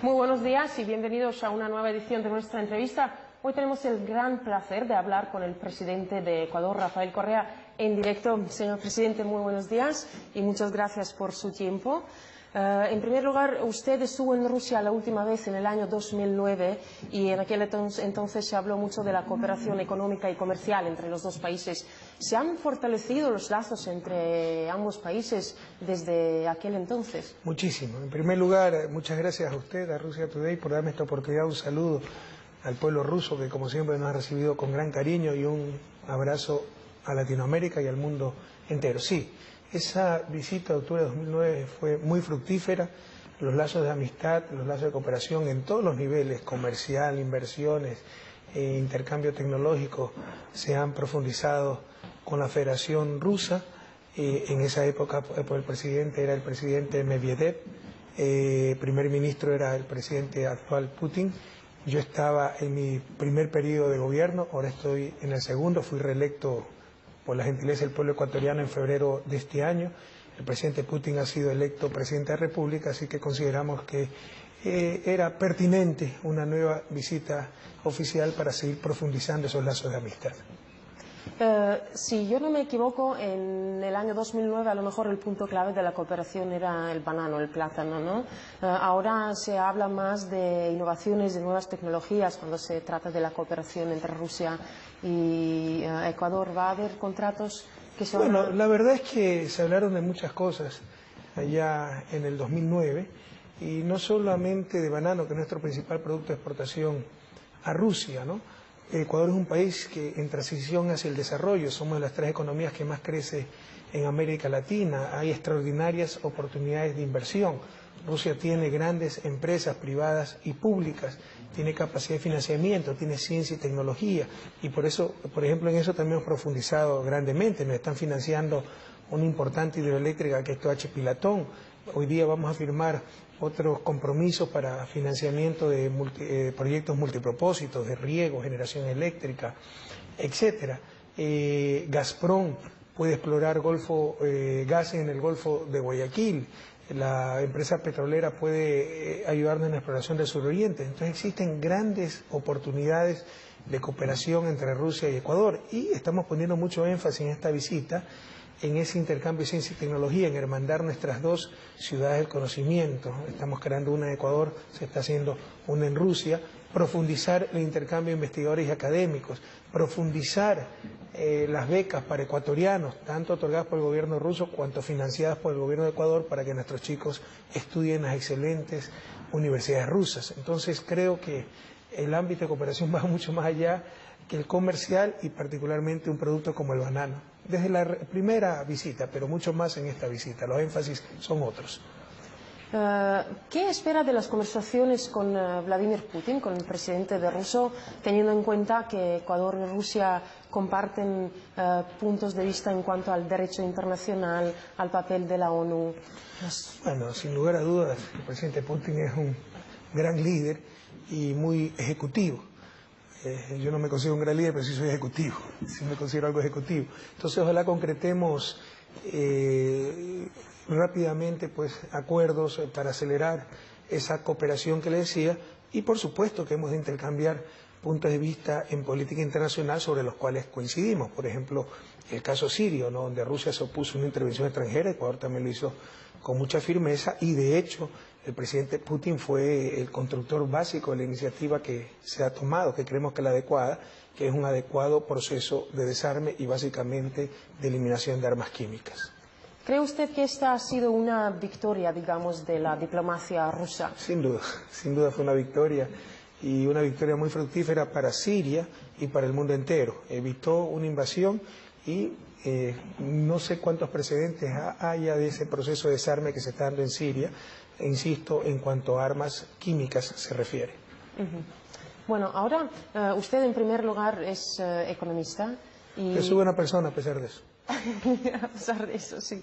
Muy buenos días y bienvenidos a una nueva edición de nuestra entrevista. Hoy tenemos el gran placer de hablar con el presidente de Ecuador, Rafael Correa, en directo. Señor presidente, muy buenos días y muchas gracias por su tiempo. En primer lugar, usted estuvo en Rusia la última vez en el año 2009 y en aquel entonces se habló mucho de la cooperación económica y comercial entre los dos países. ¿Se han fortalecido los lazos entre ambos países desde aquel entonces? Muchísimo. En primer lugar, muchas gracias a usted, a Russia Today, por darme esta oportunidad. Un saludo al pueblo ruso que, como siempre, nos ha recibido con gran cariño, y un abrazo a Latinoamérica y al mundo entero. Sí, esa visita de octubre de 2009 fue muy fructífera. Los lazos de amistad, los lazos de cooperación en todos los niveles, comercial, inversiones, intercambio tecnológico, se han profundizado con la Federación Rusa. En esa época el presidente era el presidente Medvedev, primer ministro era el presidente actual Putin. Yo estaba en mi primer periodo de gobierno, ahora estoy en el segundo, fui reelecto por la gentileza del pueblo ecuatoriano en febrero de este año. El presidente Putin ha sido electo presidente de la República, así que consideramos que era pertinente una nueva visita oficial para seguir profundizando esos lazos de amistad. Si yo no me equivoco, en el año 2009 a lo mejor el punto clave de la cooperación era el banano, el plátano, ¿no? Ahora se habla más de innovaciones, de nuevas tecnologías cuando se trata de la cooperación entre Rusia y Ecuador. ¿Va a haber contratos que son...? Bueno, la verdad es que se hablaron de muchas cosas allá en el 2009, y no solamente de banano, que es nuestro principal producto de exportación a Rusia, ¿no? Ecuador es un país que en transición hacia el desarrollo, somos de las 3 economías que más crece en América Latina, hay extraordinarias oportunidades de inversión. Rusia tiene grandes empresas privadas y públicas, tiene capacidad de financiamiento, tiene ciencia y tecnología, y por eso, por ejemplo, en eso también hemos profundizado grandemente. Nos están financiando una importante hidroeléctrica que es Toache Pilatón. Hoy día vamos a firmar otros compromisos para financiamiento de proyectos multipropósitos, de riego, generación eléctrica, etcétera. Gazprom puede explorar gas en el Golfo de Guayaquil. La empresa petrolera puede ayudarnos en la exploración del suroriente. Entonces existen grandes oportunidades de cooperación entre Rusia y Ecuador, y estamos poniendo mucho énfasis en esta visita en ese intercambio de ciencia y tecnología, en hermandar nuestras dos ciudades del conocimiento. Estamos creando una en Ecuador, se está haciendo una en Rusia, profundizar el intercambio de investigadores y académicos, profundizar las becas para ecuatorianos, tanto otorgadas por el gobierno ruso cuanto financiadas por el gobierno de Ecuador, para que nuestros chicos estudien en las excelentes universidades rusas. Entonces creo que el ámbito de cooperación va mucho más allá que el comercial, y particularmente un producto como el banano. Desde la primera visita, pero mucho más en esta visita, los énfasis son otros. ¿Qué espera de las conversaciones con Vladimir Putin, con el presidente de Rusia, teniendo en cuenta que Ecuador y Rusia comparten puntos de vista en cuanto al derecho internacional, al papel de la ONU? Bueno, sin lugar a dudas, el presidente Putin es un gran líder y muy ejecutivo. Yo no me considero un gran líder, pero sí soy ejecutivo, sí me considero algo ejecutivo. Entonces ojalá concretemos rápidamente acuerdos para acelerar esa cooperación que le decía, y por supuesto que hemos de intercambiar puntos de vista en política internacional sobre los cuales coincidimos. Por ejemplo, el caso sirio, ¿no?, donde Rusia se opuso a una intervención extranjera. Ecuador también lo hizo con mucha firmeza, y de hecho el presidente Putin fue el constructor básico de la iniciativa que se ha tomado, que creemos que es la adecuada, que es un adecuado proceso de desarme y básicamente de eliminación de armas químicas. ¿Cree usted que esta ha sido una victoria, digamos, de la diplomacia rusa? Sin duda fue una victoria, y una victoria muy fructífera para Siria y para el mundo entero. Evitó una invasión, y no sé cuántos precedentes haya de ese proceso de desarme que se está dando en Siria, insisto, en cuanto a armas químicas se refiere. Bueno, ahora usted en primer lugar es economista. Y... Es buena persona a pesar de eso. A pesar de eso, sí.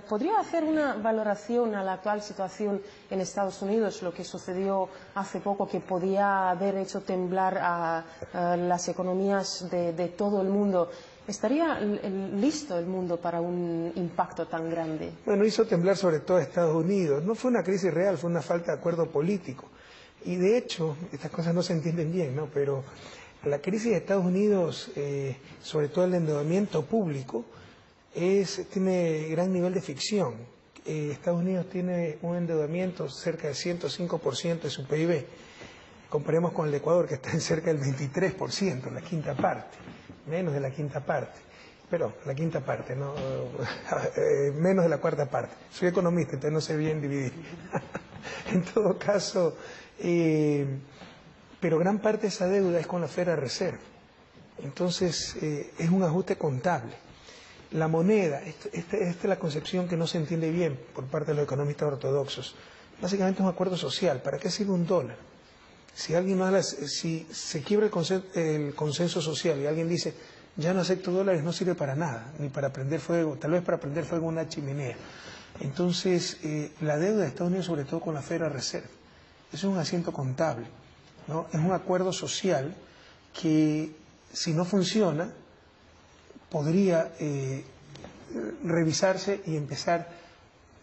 ¿Podría hacer una valoración a la actual situación en Estados Unidos, lo que sucedió hace poco, que podía haber hecho temblar a las economías de todo el mundo? ¿Estaría listo el mundo para un impacto tan grande? Bueno, hizo temblar sobre todo a Estados Unidos. No fue una crisis real, fue una falta de acuerdo político. Y de hecho, estas cosas no se entienden bien, ¿no? Pero la crisis de Estados Unidos, sobre todo el endeudamiento público, tiene gran nivel de ficción. Estados Unidos tiene un endeudamiento cerca del 105% de su PIB. Comparemos con el de Ecuador, que está en cerca del 23%, la quinta parte, menos de la quinta parte. Pero la quinta parte, ¿no? Menos de la cuarta parte. Soy economista, entonces no sé bien dividir. En todo caso, pero gran parte de esa deuda es con la Federal Reserve. Entonces, es un ajuste contable. La moneda, esta es la concepción que no se entiende bien por parte de los economistas ortodoxos. Básicamente es un acuerdo social. ¿Para qué sirve un dólar? Si se quiebra el consenso social y alguien dice, ya no acepto dólares, no sirve para nada, ni para prender fuego, tal vez para prender fuego una chimenea. Entonces, la deuda de Estados Unidos, sobre todo con la Federal Reserve, eso es un asiento contable, ¿no? Es un acuerdo social que, si no funciona, podría revisarse y empezar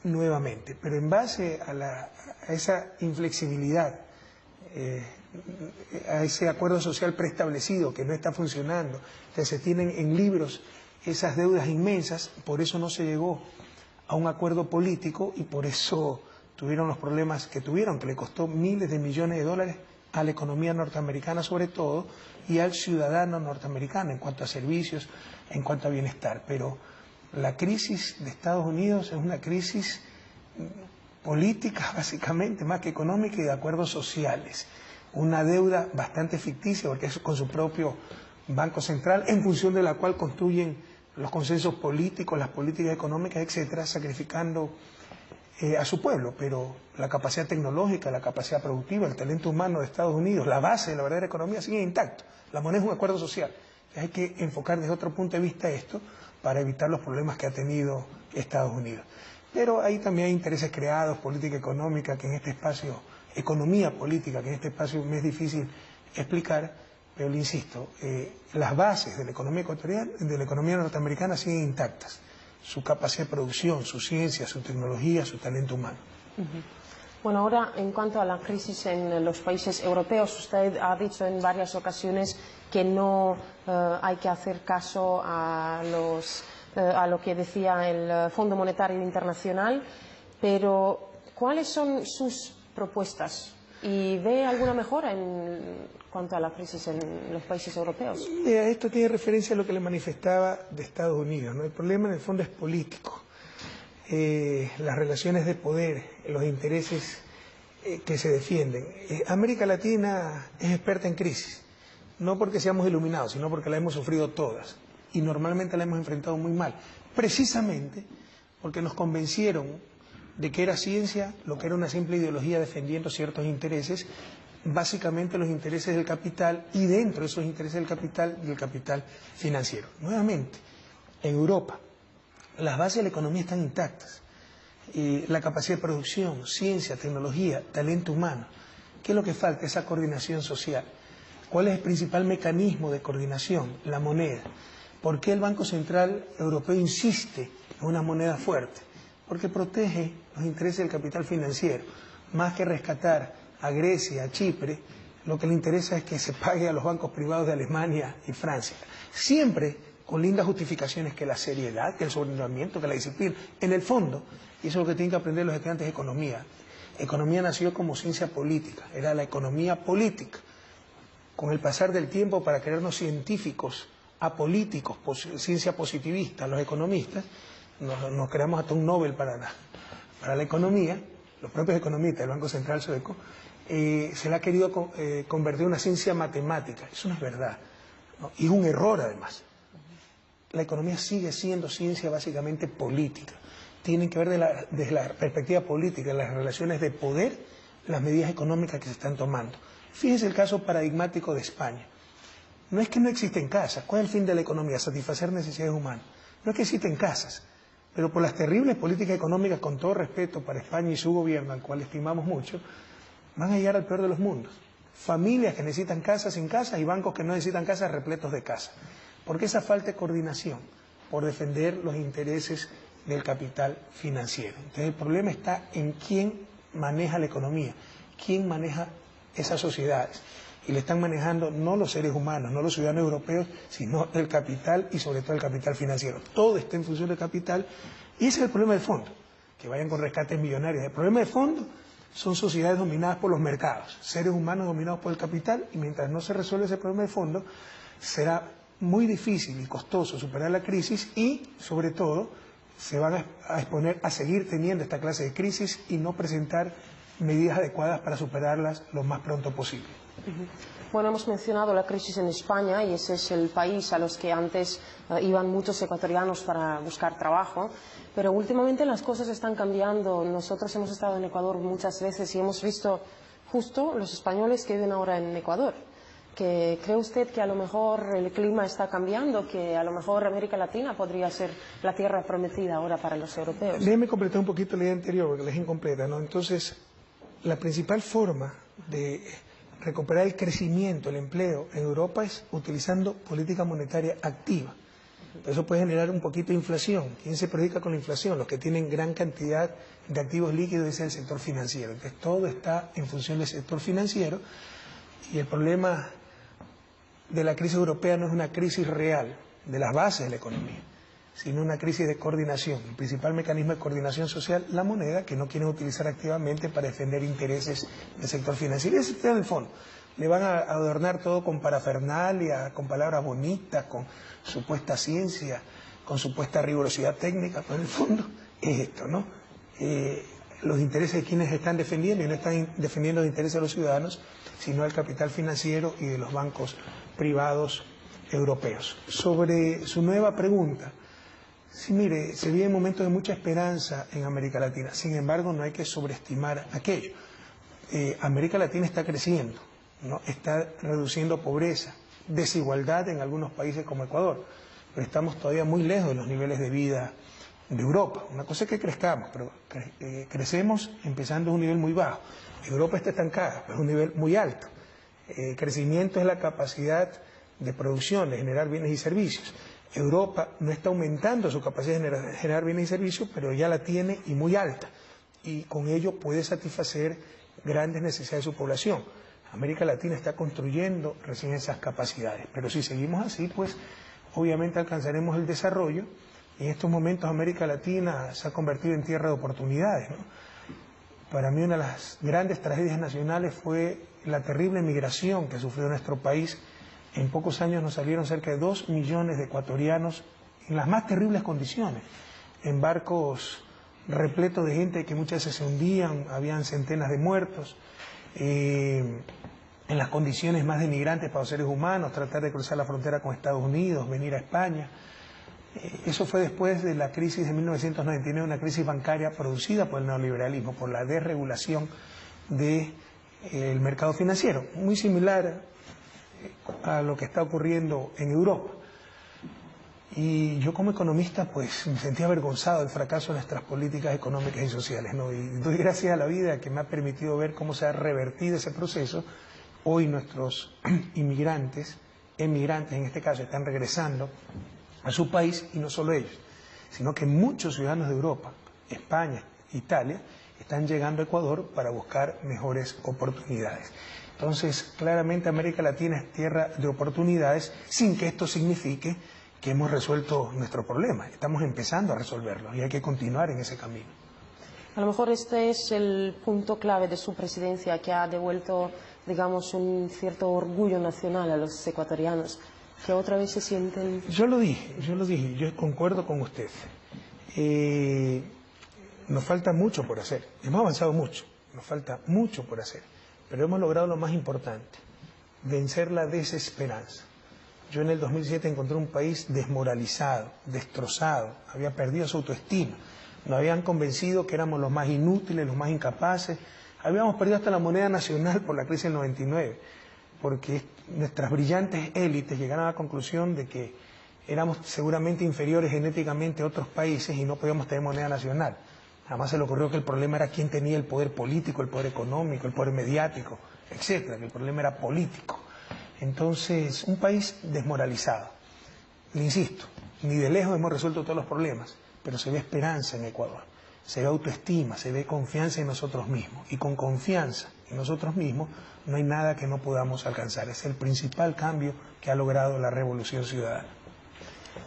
nuevamente. Pero en base a esa inflexibilidad, a ese acuerdo social preestablecido que no está funcionando, que se tienen en libros esas deudas inmensas, por eso no se llegó a un acuerdo político y por eso tuvieron los problemas que tuvieron, que le costó miles de millones de dólares a la economía norteamericana sobre todo y al ciudadano norteamericano en cuanto a servicios, en cuanto a bienestar. Pero la crisis de Estados Unidos es una crisis política básicamente, más que económica, y de acuerdos sociales. Una deuda bastante ficticia porque es con su propio Banco Central, en función de la cual construyen los consensos políticos, las políticas económicas, etcétera, sacrificando a su pueblo. Pero la capacidad tecnológica, la capacidad productiva, el talento humano de Estados Unidos, la base de la verdadera economía sigue intacto. La moneda es un acuerdo social. Hay que enfocar desde otro punto de vista esto para evitar los problemas que ha tenido Estados Unidos. Pero ahí también hay intereses creados, política económica, que en este espacio, economía política, que en este espacio me es difícil explicar, pero le insisto, las bases de la economía ecuatoriana, de la economía norteamericana siguen intactas. Su capacidad de producción, su ciencia, su tecnología, su talento humano. Bueno, ahora en cuanto a la crisis en los países europeos, usted ha dicho en varias ocasiones que no hay que hacer caso a lo que decía el Fondo Monetario Internacional, pero ¿cuáles son sus propuestas? ¿Y ve alguna mejora en cuanto a la crisis en los países europeos? Esto tiene referencia a lo que le manifestaba de Estados Unidos, ¿no? El problema en el fondo es político. Las relaciones de poder, los intereses que se defienden. América Latina es experta en crisis, no porque seamos iluminados, sino porque la hemos sufrido todas y normalmente la hemos enfrentado muy mal, precisamente porque nos convencieron de que era ciencia lo que era una simple ideología defendiendo ciertos intereses, básicamente los intereses del capital y dentro de esos intereses del capital financiero. Nuevamente, en Europa, las bases de la economía están intactas. La capacidad de producción, ciencia, tecnología, talento humano. ¿Qué es lo que falta? Esa coordinación social. ¿Cuál es el principal mecanismo de coordinación? La moneda. ¿Por qué el Banco Central Europeo insiste en una moneda fuerte? Porque protege los intereses del capital financiero. Más que rescatar a Grecia, a Chipre, lo que le interesa es que se pague a los bancos privados de Alemania y Francia. Siempre con lindas justificaciones, que la seriedad, que el sobreentendimiento, que la disciplina. En el fondo, y eso es lo que tienen que aprender los estudiantes de economía. Economía nació como ciencia política, era la economía política. Con el pasar del tiempo, para creernos científicos, apolíticos, ciencia positivista, los economistas, nos creamos hasta un Nobel para la economía, los propios economistas del Banco Central Sueco, se le ha querido convertir en una ciencia matemática. Eso no es verdad, ¿no? Y es un error además. La economía sigue siendo ciencia básicamente política. Tienen que ver desde la perspectiva política, las relaciones de poder, las medidas económicas que se están tomando. Fíjense el caso paradigmático de España. No es que no existen casas. ¿Cuál es el fin de la economía? Satisfacer necesidades humanas. No es que existen casas, pero por las terribles políticas económicas, con todo respeto para España y su gobierno, al cual estimamos mucho, van a llegar al peor de los mundos. Familias que necesitan casas sin casas y bancos que no necesitan casas repletos de casas. ¿Por qué esa falta de coordinación? Por defender los intereses del capital financiero. Entonces el problema está en quién maneja la economía, quién maneja esas sociedades. Y le están manejando no los seres humanos, no los ciudadanos europeos, sino el capital y sobre todo el capital financiero. Todo está en función del capital y ese es el problema de fondo, que vayan con rescates millonarios. El problema de fondo son sociedades dominadas por los mercados, seres humanos dominados por el capital, y mientras no se resuelva ese problema de fondo, será muy difícil y costoso superar la crisis y, sobre todo, se van a exponer a seguir teniendo esta clase de crisis y no presentar medidas adecuadas para superarlas lo más pronto posible. Bueno, hemos mencionado la crisis en España y ese es el país a los que antes iban muchos ecuatorianos para buscar trabajo, pero últimamente las cosas están cambiando. Nosotros hemos estado en Ecuador muchas veces y hemos visto justo los españoles que viven ahora en Ecuador. ¿Cree usted que a lo mejor el clima está cambiando, que a lo mejor América Latina podría ser la tierra prometida ahora para los europeos? Déjeme completar un poquito la idea anterior, porque la es incompleta, ¿no? Entonces, la principal forma de recuperar el crecimiento, el empleo en Europa es utilizando política monetaria activa. Eso puede generar un poquito de inflación. ¿Quién se perjudica con la inflación? Los que tienen gran cantidad de activos líquidos es el sector financiero. Entonces, todo está en función del sector financiero y el problema de la crisis europea no es una crisis real de las bases de la economía, sino una crisis de coordinación. El principal mecanismo de coordinación social, la moneda, que no quieren utilizar activamente para defender intereses del sector financiero. Y ese es el fondo. Le van a adornar todo con parafernalia, con palabras bonitas, con supuesta ciencia, con supuesta rigurosidad técnica, pero en el fondo es esto, ¿no? Los intereses de quienes están defendiendo, y no están defendiendo los intereses de los ciudadanos, sino el capital financiero y de los bancos privados europeos. Sobre su nueva pregunta, sí, mire, se viven momentos de mucha esperanza en América Latina, sin embargo no hay que sobreestimar aquello. América Latina está creciendo, ¿no? Está reduciendo pobreza, desigualdad en algunos países como Ecuador, pero estamos todavía muy lejos de los niveles de vida de Europa. Una cosa es que crezcamos, pero crecemos empezando en un nivel muy bajo. Europa está estancada, pero es un nivel muy alto. Crecimiento es la capacidad de producción, de generar bienes y servicios. Europa no está aumentando su capacidad de generar bienes y servicios, pero ya la tiene y muy alta. Y con ello puede satisfacer grandes necesidades de su población. América Latina está construyendo recién esas capacidades. Pero si seguimos así, pues obviamente alcanzaremos el desarrollo. Y en estos momentos América Latina se ha convertido en tierra de oportunidades, ¿no? Para mí una de las grandes tragedias nacionales fue la terrible migración que sufrió nuestro país. En pocos años nos salieron cerca de 2 millones de ecuatorianos en las más terribles condiciones, en barcos repletos de gente que muchas veces se hundían, habían centenas de muertos, en las condiciones más denigrantes para los seres humanos, tratar de cruzar la frontera con Estados Unidos, venir a España. Eso fue después de la crisis de 1999, una crisis bancaria producida por el neoliberalismo, por la desregulación del mercado financiero, muy similar a lo que está ocurriendo en Europa. Y yo como economista pues me sentía avergonzado del fracaso de nuestras políticas económicas y sociales, ¿no? Y doy gracias a la vida que me ha permitido ver cómo se ha revertido ese proceso. Hoy nuestros emigrantes en este caso, están regresando a su país, y no solo ellos, sino que muchos ciudadanos de Europa, España, Italia, están llegando a Ecuador para buscar mejores oportunidades. Entonces, claramente América Latina es tierra de oportunidades, sin que esto signifique que hemos resuelto nuestro problema. Estamos empezando a resolverlo y hay que continuar en ese camino. A lo mejor este es el punto clave de su presidencia, que ha devuelto, digamos, un cierto orgullo nacional a los ecuatorianos, que otra vez se sienten... Yo lo dije, yo concuerdo con usted. Nos falta mucho por hacer, hemos avanzado mucho, nos falta mucho por hacer, pero hemos logrado lo más importante, vencer la desesperanza. Yo en el 2007 encontré un país desmoralizado, destrozado, había perdido su autoestima, nos habían convencido que éramos los más inútiles, los más incapaces, habíamos perdido hasta la moneda nacional por la crisis del 99, porque nuestras brillantes élites llegaron a la conclusión de que éramos seguramente inferiores genéticamente a otros países y no podíamos tener moneda nacional. Además se le ocurrió que el problema era quién tenía el poder político, el poder económico, el poder mediático, etcétera, que el problema era político. Entonces, un país desmoralizado. Le insisto, ni de lejos hemos resuelto todos los problemas, pero se ve esperanza en Ecuador, se ve autoestima, se ve confianza en nosotros mismos. Y con confianza en nosotros mismos no hay nada que no podamos alcanzar. Es el principal cambio que ha logrado la revolución ciudadana.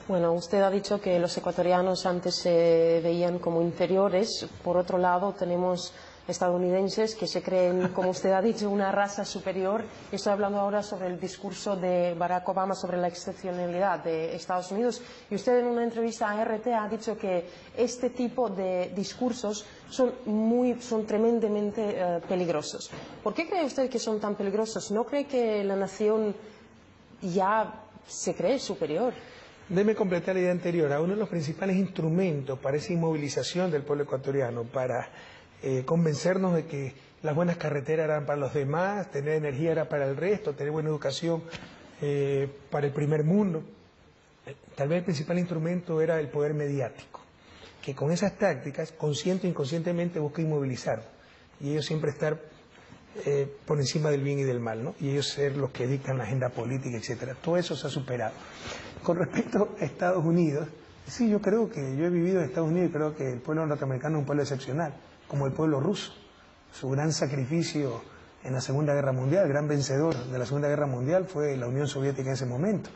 Bueno, usted ha dicho que los ecuatorianos antes se veían como inferiores. Por otro lado, tenemos estadounidenses que se creen, como usted ha dicho, una raza superior. Estoy hablando ahora sobre el discurso de Barack Obama sobre la excepcionalidad de Estados Unidos. Y usted en una entrevista a RT ha dicho que este tipo de discursos son tremendamente peligrosos. ¿Por qué cree usted que son tan peligrosos? ¿No cree que la nación ya se cree superior? Déjeme completar la idea anterior. Uno de los principales instrumentos para esa inmovilización del pueblo ecuatoriano, para convencernos de que las buenas carreteras eran para los demás, tener energía era para el resto, tener buena educación para el primer mundo. Tal vez el principal instrumento era el poder mediático, que con esas tácticas, consciente o inconscientemente, busca inmovilizar. Y ellos siempre estar por encima del bien y del mal, ¿no? Y ellos ser los que dictan la agenda política, etcétera. Todo eso se ha superado. Con respecto a Estados Unidos, sí, yo he vivido en Estados Unidos y creo que el pueblo norteamericano es un pueblo excepcional, como el pueblo ruso. Su gran sacrificio en la Segunda Guerra Mundial, el gran vencedor de la Segunda Guerra Mundial fue la Unión Soviética en ese momento.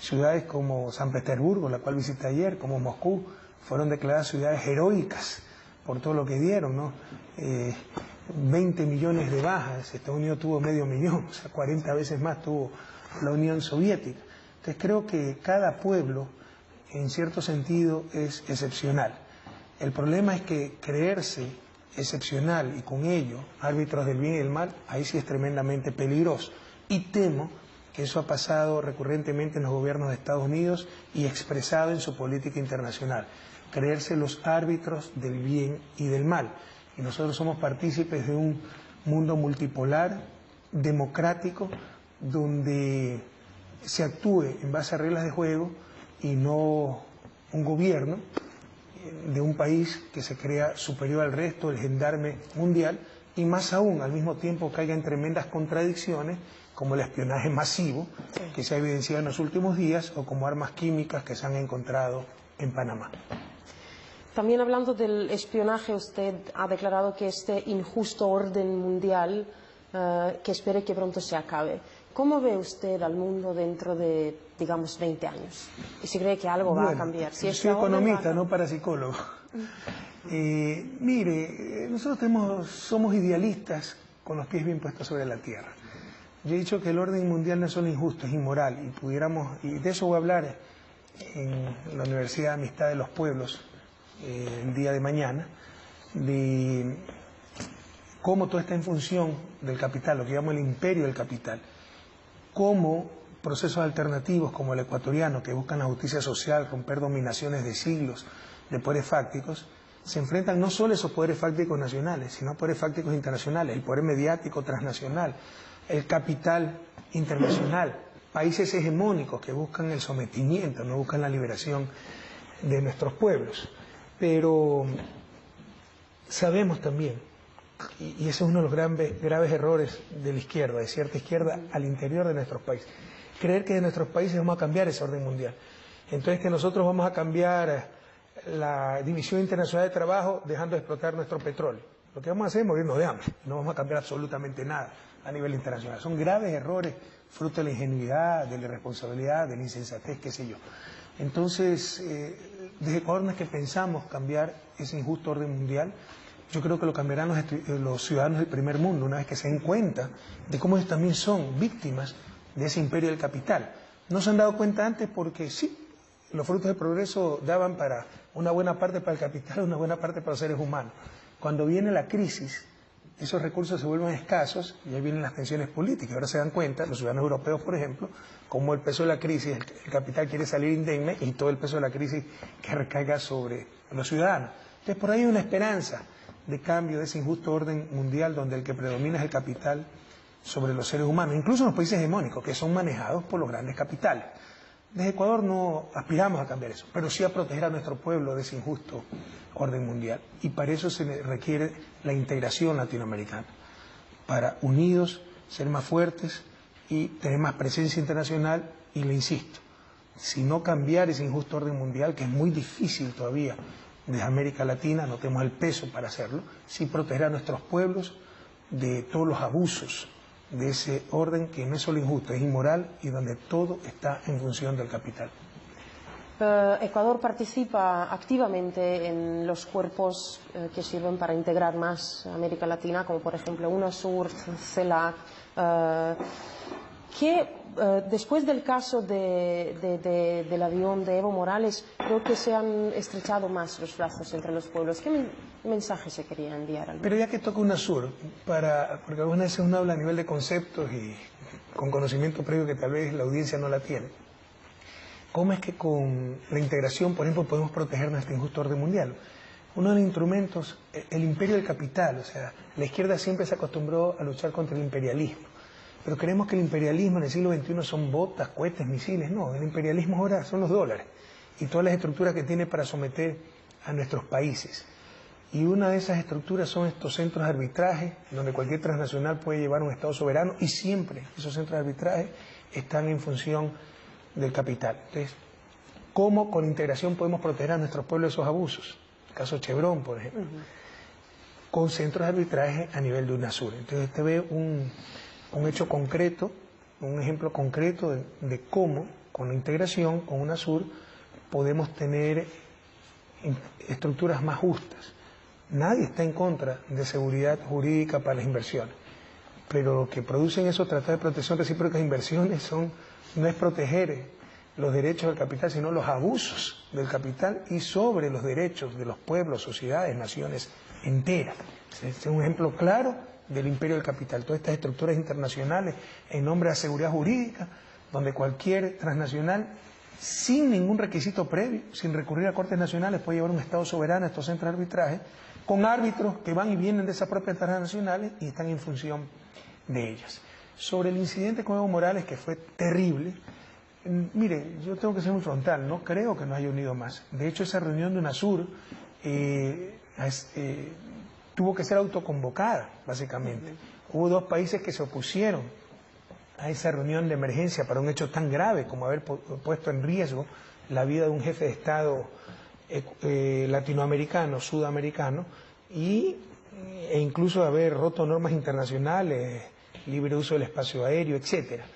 Ciudades como San Petersburgo, la cual visité ayer, como Moscú, fueron declaradas ciudades heroicas por todo lo que dieron, ¿no? 20 millones de bajas, Estados Unidos tuvo medio millón, o sea, 40 veces más tuvo la Unión Soviética. Entonces creo que cada pueblo, en cierto sentido, es excepcional. El problema es que creerse excepcional y con ello árbitros del bien y del mal, ahí sí es tremendamente peligroso. Y temo que eso ha pasado recurrentemente en los gobiernos de Estados Unidos y expresado en su política internacional. Creerse los árbitros del bien y del mal. Y nosotros somos partícipes de un mundo multipolar, democrático, donde se actúe en base a reglas de juego y no un gobierno de un país que se crea superior al resto, el gendarme mundial, y más aún, al mismo tiempo caiga en tremendas contradicciones, como el espionaje masivo que se ha evidenciado en los últimos días, o como armas químicas que se han encontrado en Panamá. También hablando del espionaje, usted ha declarado que este injusto orden mundial, que espere que pronto se acabe. ¿Cómo ve usted al mundo dentro de, digamos, 20 años? ¿Y si cree que algo va a cambiar? Si soy economista, no parapsicólogo. Mire, nosotros somos idealistas con los pies bien puestos sobre la tierra. Yo he dicho que el orden mundial no es solo injusto, es inmoral. Y de eso voy a hablar en la Universidad de Amistad de los Pueblos el día de mañana, de cómo todo está en función del capital, lo que llamo el imperio del capital. Cómo procesos alternativos como el ecuatoriano, que buscan la justicia social, romper dominaciones de siglos de poderes fácticos, se enfrentan no solo a esos poderes fácticos nacionales, sino a poderes fácticos internacionales, el poder mediático transnacional, el capital internacional, países hegemónicos que buscan el sometimiento, no buscan la liberación de nuestros pueblos. Pero sabemos también, y ese es uno de los graves errores de la izquierda, de cierta izquierda al interior de nuestros países, creer que de nuestros países vamos a cambiar ese orden mundial. Entonces que nosotros vamos a cambiar la División Internacional de Trabajo dejando de explotar nuestro petróleo. Lo que vamos a hacer es morirnos de hambre, no vamos a cambiar absolutamente nada a nivel internacional. Son graves errores, fruto de la ingenuidad, de la irresponsabilidad, de la insensatez, qué sé yo. Entonces, desde Ecuador no es que pensamos cambiar ese injusto orden mundial. Yo creo que lo cambiarán los ciudadanos del primer mundo, una vez que se den cuenta de cómo ellos también son víctimas de ese imperio del capital. No se han dado cuenta antes porque sí, los frutos del progreso daban para una buena parte para el capital, una buena parte para los seres humanos. Cuando viene la crisis, esos recursos se vuelven escasos y ahí vienen las tensiones políticas. Ahora se dan cuenta, los ciudadanos europeos, por ejemplo, cómo el peso de la crisis, el capital quiere salir indemne y todo el peso de la crisis que recaiga sobre los ciudadanos. Entonces, por ahí hay una esperanza de cambio de ese injusto orden mundial donde el que predomina es el capital sobre los seres humanos, incluso en los países hegemónicos, que son manejados por los grandes capitales. Desde Ecuador no aspiramos a cambiar eso, pero sí a proteger a nuestro pueblo de ese injusto orden mundial. Y para eso se requiere la integración latinoamericana, para unidos ser más fuertes y tener más presencia internacional. Y le insisto, si no cambiar ese injusto orden mundial, que es muy difícil todavía desde América Latina, no tenemos el peso para hacerlo, sí proteger a nuestros pueblos de todos los abusos de ese orden que no es solo injusto, es inmoral y donde todo está en función del capital. Ecuador participa activamente en los cuerpos que sirven para integrar más América Latina, como por ejemplo UNASUR, CELAC. Después del caso del avión de Evo Morales, creo que se han estrechado más los brazos entre los pueblos. ¿Qué mensaje se quería enviar? Pero ya que toca UNASUR, porque algunas veces uno habla a nivel de conceptos y con conocimiento previo que tal vez la audiencia no la tiene. ¿Cómo es que con la integración, por ejemplo, podemos proteger nuestro injusto orden mundial? Uno de los instrumentos, el imperio del capital, o sea, la izquierda siempre se acostumbró a luchar contra el imperialismo, pero creemos que el imperialismo en el siglo XXI son botas, cohetes, misiles. No, el imperialismo ahora son los dólares y todas las estructuras que tiene para someter a nuestros países. Y una de esas estructuras son estos centros de arbitraje, donde cualquier transnacional puede llevar un Estado soberano y siempre esos centros de arbitraje están en función del capital. Entonces, ¿cómo con integración podemos proteger a nuestros pueblos de esos abusos? El caso Chevron, por ejemplo, con centros de arbitraje a nivel de UNASUR. Entonces, usted ve un hecho concreto, un ejemplo concreto de cómo con la integración con UNASUR podemos tener estructuras más justas. Nadie está en contra de seguridad jurídica para las inversiones, pero lo que producen esos tratados de protección recíproca de inversiones no es proteger los derechos del capital, sino los abusos del capital y sobre los derechos de los pueblos, sociedades, naciones enteras. Este es un ejemplo claro del imperio del capital. Todas estas estructuras internacionales en nombre de la seguridad jurídica, donde cualquier transnacional, sin ningún requisito previo, sin recurrir a cortes nacionales, puede llevar un Estado soberano a estos centros de arbitraje, con árbitros que van y vienen de esas propias transnacionales y están en función de ellas. Sobre el incidente con Evo Morales, que fue terrible, mire, yo tengo que ser muy frontal, no creo que nos haya unido más. De hecho, esa reunión de UNASUR tuvo que ser autoconvocada, básicamente. Hubo dos países que se opusieron a esa reunión de emergencia para un hecho tan grave como haber puesto en riesgo la vida de un jefe de Estado latinoamericano, sudamericano, e incluso haber roto normas internacionales, libre uso del espacio aéreo, etcétera.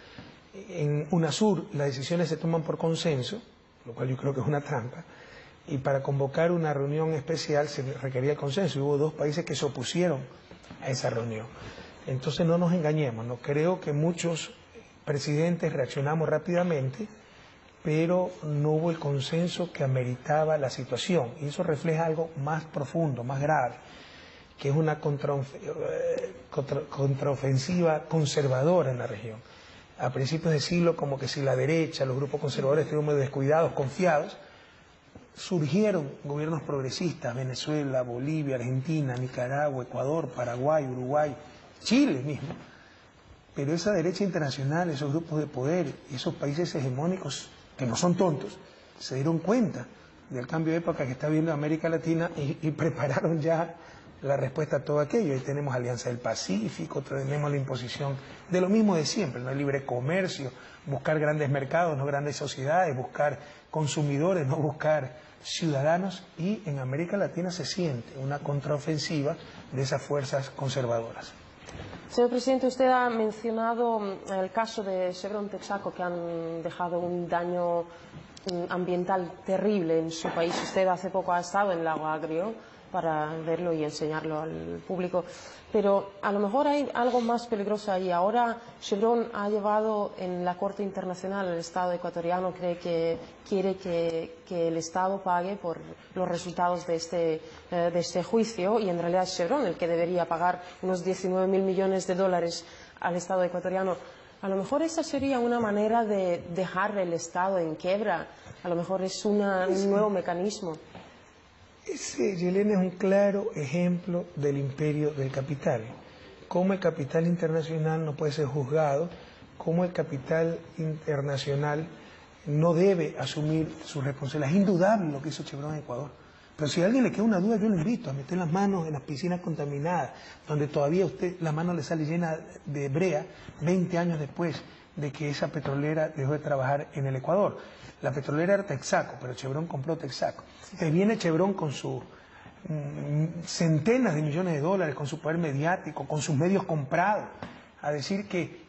En UNASUR las decisiones se toman por consenso, lo cual yo creo que es una trampa, y para convocar una reunión especial se requería el consenso, y hubo dos países que se opusieron a esa reunión. Entonces no nos engañemos, no creo que muchos presidentes reaccionamos rápidamente, pero no hubo el consenso que ameritaba la situación, y eso refleja algo más profundo, más grave, que es una contraofensiva conservadora en la región. A principios de siglo, como que si la derecha, los grupos conservadores estuvieron descuidados, confiados, surgieron gobiernos progresistas, Venezuela, Bolivia, Argentina, Nicaragua, Ecuador, Paraguay, Uruguay, Chile mismo. Pero esa derecha internacional, esos grupos de poder, esos países hegemónicos, que no son tontos, se dieron cuenta del cambio de época que está viendo América Latina y prepararon ya la respuesta a todo aquello. Ahí tenemos Alianza del Pacífico, tenemos la imposición de lo mismo de siempre, ¿no? El libre comercio, buscar grandes mercados, no grandes sociedades, buscar consumidores, no buscar ciudadanos, y en América Latina se siente una contraofensiva de esas fuerzas conservadoras. Señor presidente, usted ha mencionado el caso de Chevron Texaco, que han dejado un daño ambiental terrible en su país. Usted hace poco ha estado en Lago Agrio para verlo y enseñarlo al público, pero a lo mejor hay algo más peligroso ahí. Ahora Chevron ha llevado en la Corte Internacional, el Estado ecuatoriano quiere que el Estado pague por los resultados de este juicio, y en realidad es Chevron el que debería pagar unos 19.000 millones de dólares al Estado ecuatoriano. A lo mejor esa sería una manera de dejar el Estado en quiebra, a lo mejor es un nuevo mecanismo. Ese, Yelena, es un claro ejemplo del imperio del capital. Cómo el capital internacional no puede ser juzgado, cómo el capital internacional no debe asumir su responsabilidad. Es indudable lo que hizo Chevron en Ecuador. Pero si a alguien le queda una duda, yo lo invito a meter las manos en las piscinas contaminadas, donde todavía la mano le sale llena de brea 20 años después. de que esa petrolera dejó de trabajar en el Ecuador. La petrolera era Texaco, pero Chevron compró Texaco. Entonces viene Chevron con sus centenas de millones de dólares, con su poder mediático, con sus medios comprados, a decir que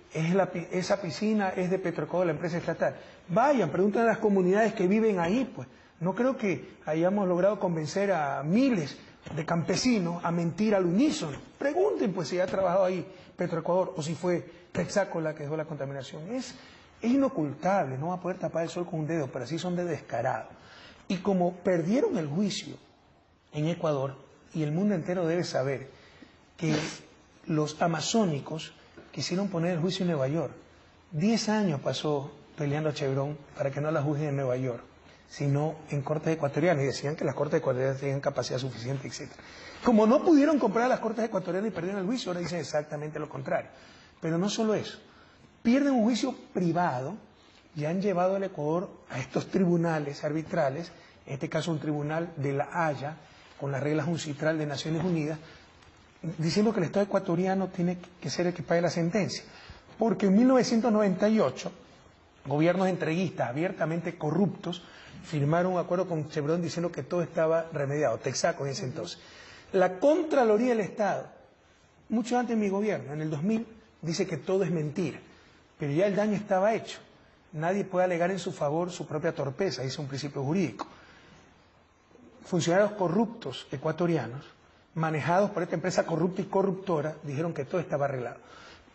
esa piscina es de Petroecuador, la empresa estatal. Vayan, pregunten a las comunidades que viven ahí, pues. No creo que hayamos logrado convencer a miles de campesinos a mentir al unísono. Pregunten, pues, si ha trabajado ahí Petroecuador o si fue Texaco la que dejó la contaminación. Es inocultable, no va a poder tapar el sol con un dedo, pero así son de descarados. Y como perdieron el juicio en Ecuador, y el mundo entero debe saber que los amazónicos quisieron poner el juicio en Nueva York. 10 años pasó peleando a Chevron para que no la juzguen en Nueva York, sino en cortes ecuatorianas, y decían que las cortes ecuatorianas tenían capacidad suficiente, etc. Como no pudieron comprar a las cortes ecuatorianas y perdieron el juicio, ahora dicen exactamente lo contrario. Pero no solo eso, pierden un juicio privado y han llevado al Ecuador a estos tribunales arbitrales, en este caso un tribunal de La Haya, con las reglas UNCITRAL de Naciones Unidas, diciendo que el Estado ecuatoriano tiene que ser el que pague la sentencia. Porque en 1998, gobiernos entreguistas abiertamente corruptos firmaron un acuerdo con Chevron diciendo que todo estaba remediado, Texaco en ese entonces. La Contraloría del Estado, mucho antes de mi gobierno, en el 2000, dice que todo es mentira, pero ya el daño estaba hecho. Nadie puede alegar en su favor su propia torpeza, dice un principio jurídico. Funcionarios corruptos ecuatorianos, manejados por esta empresa corrupta y corruptora, dijeron que todo estaba arreglado.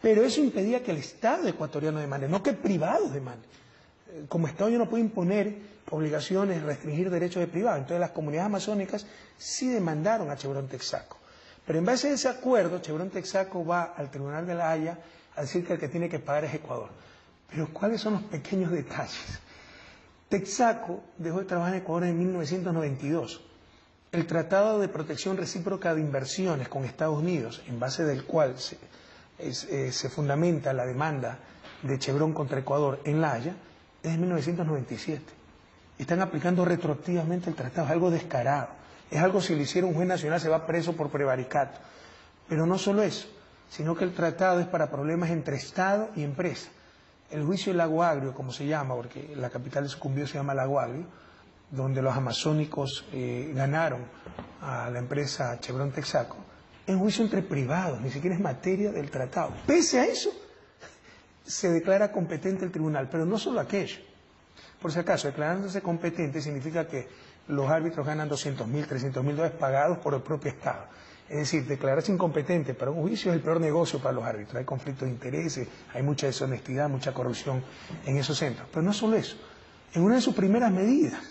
Pero eso impedía que el Estado ecuatoriano demande, no que privados demanden. Como Estado yo no puedo imponer obligaciones, restringir derechos de privados. Entonces las comunidades amazónicas sí demandaron a Chevron Texaco. Pero en base a ese acuerdo, Chevron Texaco va al Tribunal de La Haya a decir que el que tiene que pagar es Ecuador. Pero ¿cuáles son los pequeños detalles? Texaco dejó de trabajar en Ecuador en 1992. El Tratado de Protección Recíproca de Inversiones con Estados Unidos, en base del cual se fundamenta la demanda de Chevron contra Ecuador en La Haya, es de 1997. Están aplicando retroactivamente el tratado, es algo descarado. Es algo, si lo hiciera un juez nacional, se va preso por prevaricato. Pero no solo eso, sino que el tratado es para problemas entre Estado y empresa. El juicio del Lago Agrio, como se llama, porque la capital de Sucumbíos se llama Lago Agrio, donde los amazónicos ganaron a la empresa Chevron Texaco, es un juicio entre privados, ni siquiera es materia del tratado. Pese a eso, se declara competente el tribunal, pero no solo aquello. Por si acaso, declarándose competente significa que los árbitros ganan 200.000, 300.000 dólares pagados por el propio Estado. Es decir, declararse incompetente para un juicio es el peor negocio para los árbitros. Hay conflictos de intereses, hay mucha deshonestidad, mucha corrupción en esos centros. Pero no solo eso. En una de sus primeras medidas,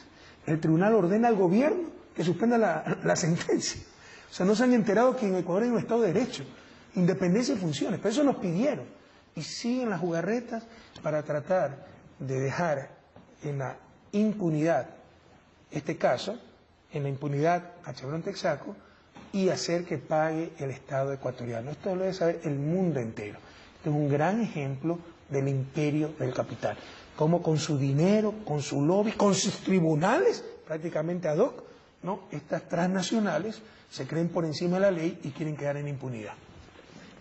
el tribunal ordena al gobierno que suspenda la sentencia. O sea, no se han enterado que en Ecuador hay un Estado de Derecho, independencia y funciones. Pero eso nos pidieron. Y siguen las jugarretas para tratar de dejar en la impunidad este caso, en la impunidad a Chevron Texaco, y hacer que pague el Estado ecuatoriano. Esto lo debe saber el mundo entero. Este es un gran ejemplo del imperio del capital. Como con su dinero, con su lobby, con sus tribunales, prácticamente ad hoc, ¿no? Estas transnacionales se creen por encima de la ley y quieren quedar en impunidad.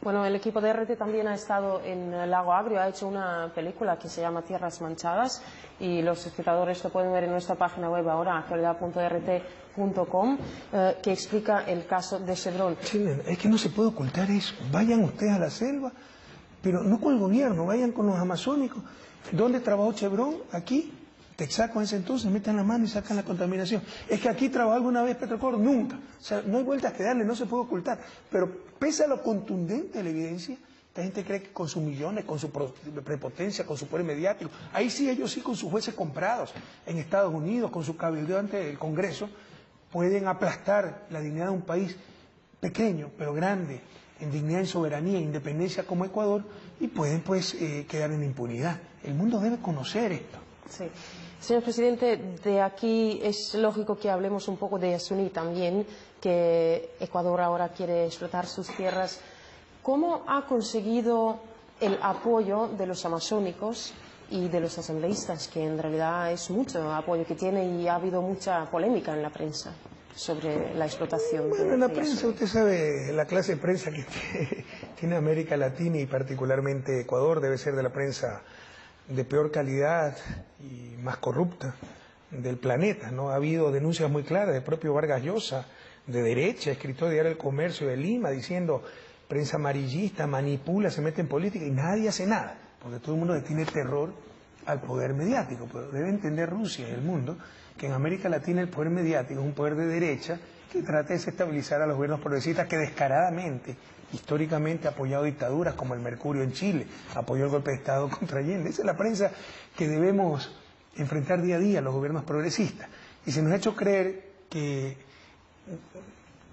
Bueno, el equipo de RT también ha estado en el Lago Agrio, ha hecho una película que se llama Tierras Manchadas y los espectadores lo pueden ver en nuestra página web ahora, actualidad.rt.com, que explica el caso de Chevron. Chile, es que no se puede ocultar eso. Vayan ustedes a la selva, pero no con el gobierno, vayan con los amazónicos. ¿Dónde trabajó Chevron? Aquí. Texaco en ese entonces, metan la mano y sacan la contaminación. Es que aquí trabajó alguna vez Petroecuador, nunca. O sea, no hay vueltas que darle, no se puede ocultar. Pero pese a lo contundente de la evidencia, la gente cree que con sus millones, con su prepotencia, con su poder mediático, ahí sí, ellos sí, con sus jueces comprados en Estados Unidos, con su cabildeo ante el Congreso, pueden aplastar la dignidad de un país pequeño, pero grande, en dignidad, en soberanía, en independencia como Ecuador, y pueden pues quedar en impunidad. El mundo debe conocer esto. Sí. Señor presidente, de aquí es lógico que hablemos un poco de Yasuní también, que Ecuador ahora quiere explotar sus tierras. ¿Cómo ha conseguido el apoyo de los amazónicos y de los asambleístas, que en realidad es mucho apoyo que tiene y ha habido mucha polémica en la prensa sobre la explotación? Bueno, en la prensa, usted sabe, la clase de prensa que tiene América Latina y particularmente Ecuador debe ser de la prensa de peor calidad y más corrupta del planeta, ¿no? Ha habido denuncias muy claras del propio Vargas Llosa, de derecha, escritor de Diario El Comercio de Lima, diciendo prensa amarillista, manipula, se mete en política y nadie hace nada, porque todo el mundo le tiene terror al poder mediático. Pero debe entender Rusia y el mundo que en América Latina el poder mediático es un poder de derecha que trata de desestabilizar a los gobiernos progresistas que descaradamente, históricamente ha apoyado dictaduras como el Mercurio en Chile, apoyó el golpe de Estado contra Allende. Esa es la prensa que debemos enfrentar día a día los gobiernos progresistas. Y se nos ha hecho creer que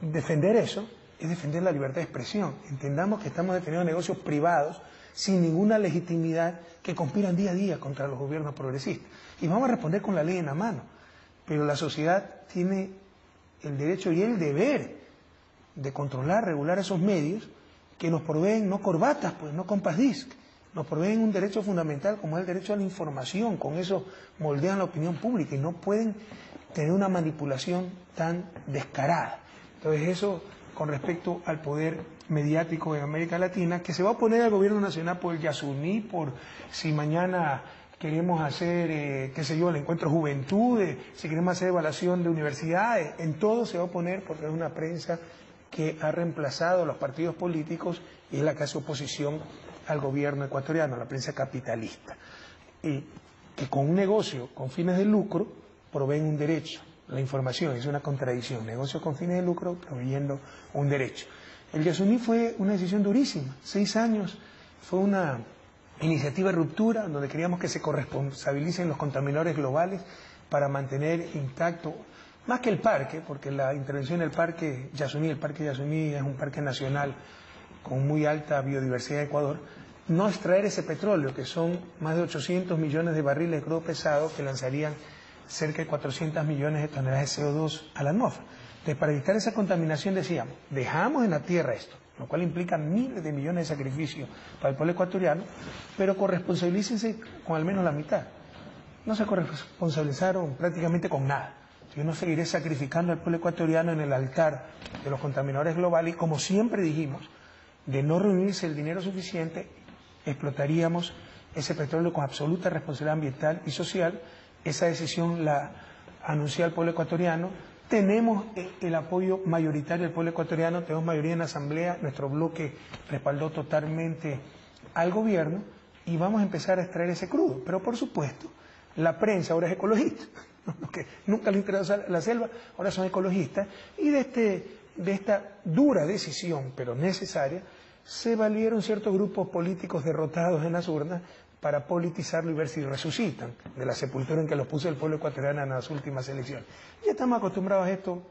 defender eso es defender la libertad de expresión. Entendamos que estamos defendiendo negocios privados sin ninguna legitimidad que conspiran día a día contra los gobiernos progresistas. Y vamos a responder con la ley en la mano. Pero la sociedad tiene el derecho y el deber de controlar, regular esos medios que nos proveen no corbatas, pues no compass disc, nos proveen un derecho fundamental como es el derecho a la información. Con eso moldean la opinión pública y no pueden tener una manipulación tan descarada. Entonces eso con respecto al poder mediático en América Latina, que se va a oponer al gobierno nacional por el Yasuní, por si mañana queremos hacer, qué sé yo, el encuentro Juventudes, si queremos hacer evaluación de universidades, en todo se va a oponer porque es una prensa que ha reemplazado a los partidos políticos y es la que hace oposición al gobierno ecuatoriano, a la prensa capitalista. Y que con un negocio con fines de lucro proveen un derecho. La información es una contradicción, negocio con fines de lucro proveyendo un derecho. El Yasuní fue una decisión durísima, 6 años, fue una iniciativa de ruptura donde queríamos que se corresponsabilicen los contaminadores globales para mantener intacto, más que el parque, porque la intervención del parque Yasuní, el parque Yasuní es un parque nacional con muy alta biodiversidad de Ecuador, no extraer ese petróleo, que son más de 800 millones de barriles de crudo pesado que lanzarían cerca de 400 millones de toneladas de CO2 a la atmósfera. Entonces, para evitar esa contaminación decíamos, dejamos en la tierra esto, lo cual implica miles de millones de sacrificios para el pueblo ecuatoriano, pero corresponsabilícense con al menos la mitad. No se corresponsabilizaron prácticamente con nada. Yo no seguiré sacrificando al pueblo ecuatoriano en el altar de los contaminadores globales y como siempre dijimos, de no reunirse el dinero suficiente, explotaríamos ese petróleo con absoluta responsabilidad ambiental y social. Esa decisión la anunció al pueblo ecuatoriano. Tenemos el apoyo mayoritario del pueblo ecuatoriano, tenemos mayoría en la Asamblea, nuestro bloque respaldó totalmente al gobierno y vamos a empezar a extraer ese crudo. Pero por supuesto, la prensa ahora es ecologista, que nunca les interesó la selva, ahora son ecologistas, y de esta dura decisión, pero necesaria, se valieron ciertos grupos políticos derrotados en las urnas para politizarlo y ver si resucitan de la sepultura en que los puso el pueblo ecuatoriano en las últimas elecciones. Ya estamos acostumbrados a esto,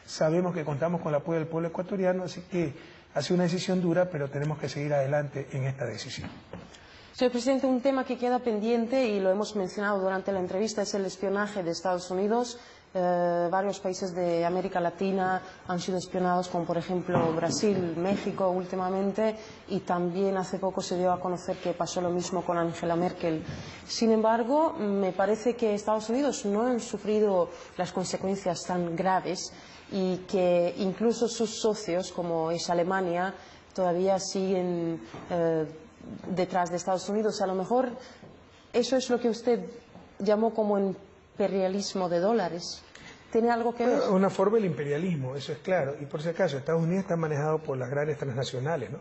sabemos que contamos con el apoyo del pueblo ecuatoriano, así que ha sido una decisión dura, pero tenemos que seguir adelante en esta decisión. Señor presidente, un tema que queda pendiente y lo hemos mencionado durante la entrevista es el espionaje de Estados Unidos. Varios países de América Latina han sido espionados, como por ejemplo Brasil, México últimamente, y también hace poco se dio a conocer que pasó lo mismo con Angela Merkel. Sin embargo, me parece que Estados Unidos no han sufrido las consecuencias tan graves y que incluso sus socios, como es Alemania, todavía siguen detrás de Estados Unidos. A lo mejor eso es lo que usted llamó como imperialismo de dólares. ¿Tiene algo que ver? Una forma del imperialismo, eso es claro. Y por si acaso, Estados Unidos está manejado por las grandes transnacionales, ¿no?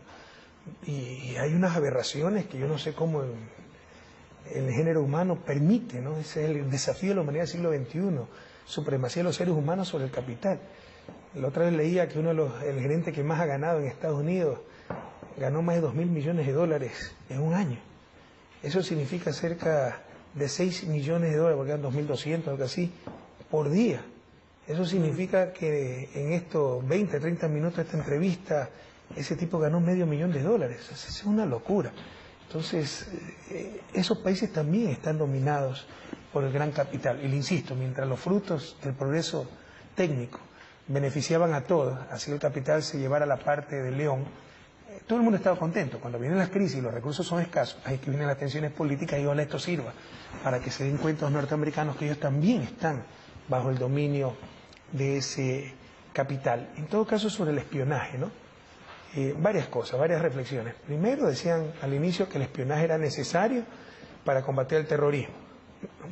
Y hay unas aberraciones que yo no sé cómo el género humano permite, ¿no? Ese es el desafío de la humanidad del siglo XXI, supremacía de los seres humanos sobre el capital. La otra vez leía que el gerente que más ha ganado en Estados Unidos ganó más de 2.000 millones de dólares en un año. Eso significa cerca de 6 millones de dólares, porque eran 2.200, algo así, por día. Eso significa que en estos 20, 30 minutos de esta entrevista, ese tipo ganó $500 000. Es una locura. Entonces, esos países también están dominados por el gran capital. Y le insisto, mientras los frutos del progreso técnico beneficiaban a todos, así el capital se llevara la parte del león, todo el mundo estaba contento. Cuando vienen las crisis y los recursos son escasos, ahí que vienen las tensiones políticas y ojalá esto sirva para que se den cuenta los norteamericanos que ellos también están bajo el dominio de ese capital. En todo caso, sobre el espionaje, ¿no? Varias cosas, varias reflexiones. Primero, decían al inicio que el espionaje era necesario para combatir el terrorismo.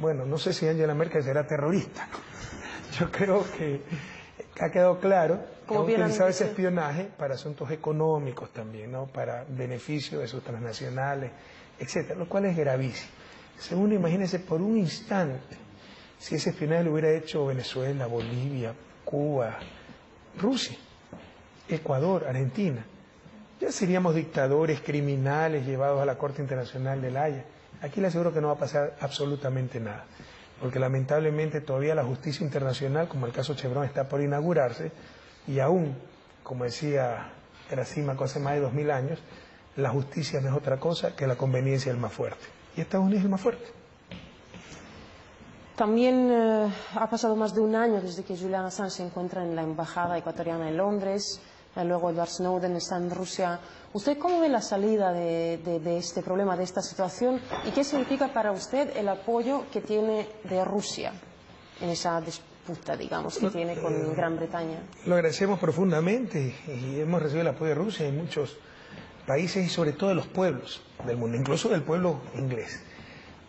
Bueno, no sé si Angela Merkel será terrorista. Yo creo que ha quedado claro que ha utilizado ese espionaje para asuntos económicos también, ¿no? Para beneficio de sus transnacionales, etcétera, lo cual es gravísimo. Segundo, imagínense por un instante si ese espionaje lo hubiera hecho Venezuela, Bolivia, Cuba, Rusia, Ecuador, Argentina. Ya seríamos dictadores, criminales llevados a la Corte Internacional de La Haya. Aquí le aseguro que no va a pasar absolutamente nada, porque lamentablemente todavía la justicia internacional, como el caso Chevron, está por inaugurarse, y aún, como decía Gracímaco hace más de 2000 años, la justicia no es otra cosa que la conveniencia del más fuerte. Y Estados Unidos es el más fuerte. También ha pasado más de un año desde que Julian Assange se encuentra en la embajada ecuatoriana en Londres, luego Edward Snowden está en Rusia. ¿Usted cómo ve la salida de este problema, de esta situación, y qué significa para usted el apoyo que tiene de Rusia en esa disputa, digamos, que tiene con Gran Bretaña? Lo agradecemos profundamente y hemos recibido el apoyo de Rusia en muchos países y sobre todo de los pueblos del mundo, incluso del pueblo inglés.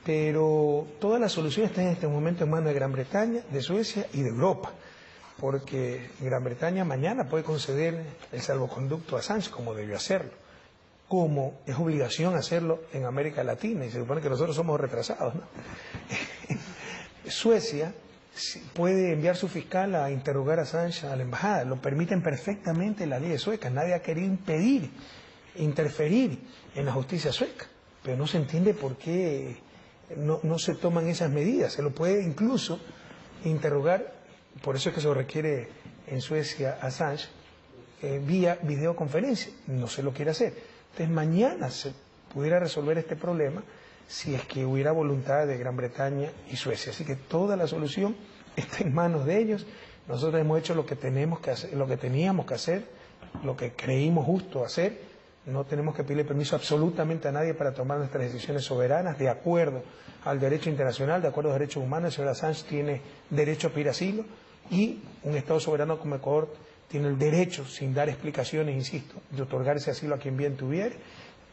Pero toda la solución está en este momento en manos de Gran Bretaña, de Suecia y de Europa, porque Gran Bretaña mañana puede conceder el salvoconducto a Assange, como debió hacerlo, como es obligación hacerlo en América Latina, y se supone que nosotros somos retrasados, ¿no? Suecia puede enviar su fiscal a interrogar a Assange a la embajada, lo permiten perfectamente las leyes suecas, nadie ha querido impedir, interferir en la justicia sueca, pero no se entiende por qué no se toman esas medidas. Se lo puede incluso interrogar, por eso es que se lo requiere en Suecia a Assange, vía videoconferencia, no se lo quiere hacer. Entonces mañana se pudiera resolver este problema si es que hubiera voluntad de Gran Bretaña y Suecia. Así que toda la solución está en manos de ellos. Nosotros hemos hecho lo que tenemos que hacer, lo que teníamos que hacer, lo que creímos justo hacer. No tenemos que pedirle permiso absolutamente a nadie para tomar nuestras decisiones soberanas de acuerdo al derecho internacional, de acuerdo a los derechos humanos. El señor Assange tiene derecho a pedir asilo y un Estado soberano como Ecuador tiene el derecho, sin dar explicaciones, insisto, de otorgar ese asilo a quien bien tuviere.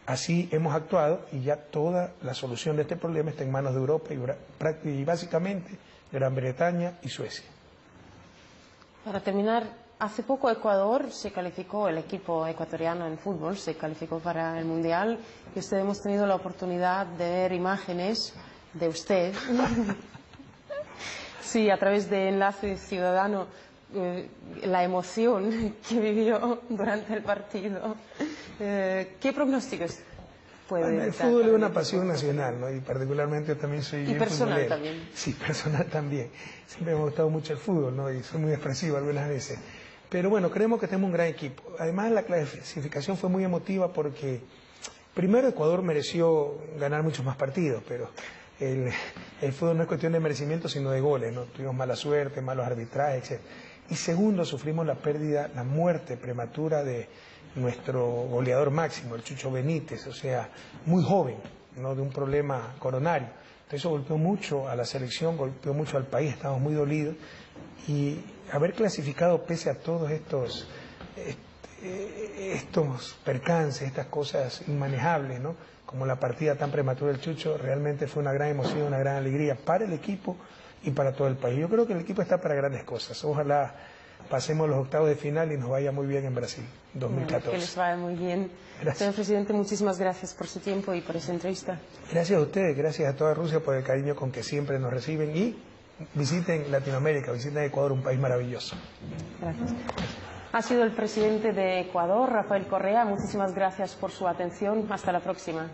Así hemos actuado y ya toda la solución de este problema está en manos de Europa y básicamente Gran Bretaña y Suecia. Para terminar, hace poco Ecuador se calificó, el equipo ecuatoriano en fútbol se calificó para el Mundial, y usted hemos tenido la oportunidad de ver imágenes de usted, sí, a través de Enlace Ciudadano, la emoción que vivió durante el partido. ¿Qué pronósticos puede dar? El fútbol es una pasión nacional, ¿no? Y particularmente yo también soy bien personal futbolero. También. Sí, personal también. Siempre me ha gustado mucho el fútbol, ¿no? Y soy muy expresivo algunas veces. Pero bueno, creemos que tenemos un gran equipo. Además, la clasificación fue muy emotiva porque, primero, Ecuador mereció ganar muchos más partidos, pero el fútbol no es cuestión de merecimiento, sino de goles, ¿no? Tuvimos mala suerte, malos arbitrajes, etc. Y segundo, sufrimos la pérdida, la muerte prematura de nuestro goleador máximo, el Chucho Benítez, o sea, muy joven, ¿no? De un problema coronario. Entonces eso golpeó mucho a la selección, golpeó mucho al país, estamos muy dolidos. Y haber clasificado pese a todos estos percances, estas cosas inmanejables, ¿no? Como la partida tan prematura del Chucho, realmente fue una gran emoción, una gran alegría para el equipo y para todo el país. Yo creo que el equipo está para grandes cosas. Ojalá pasemos los octavos de final y nos vaya muy bien en Brasil 2014. Que les vaya muy bien. Gracias. Señor presidente, muchísimas gracias por su tiempo y por esa entrevista. Gracias a ustedes, gracias a toda Rusia por el cariño con que siempre nos reciben y visiten Latinoamérica, visiten Ecuador, un país maravilloso. Gracias. Ha sido el presidente de Ecuador, Rafael Correa. Muchísimas gracias por su atención. Hasta la próxima.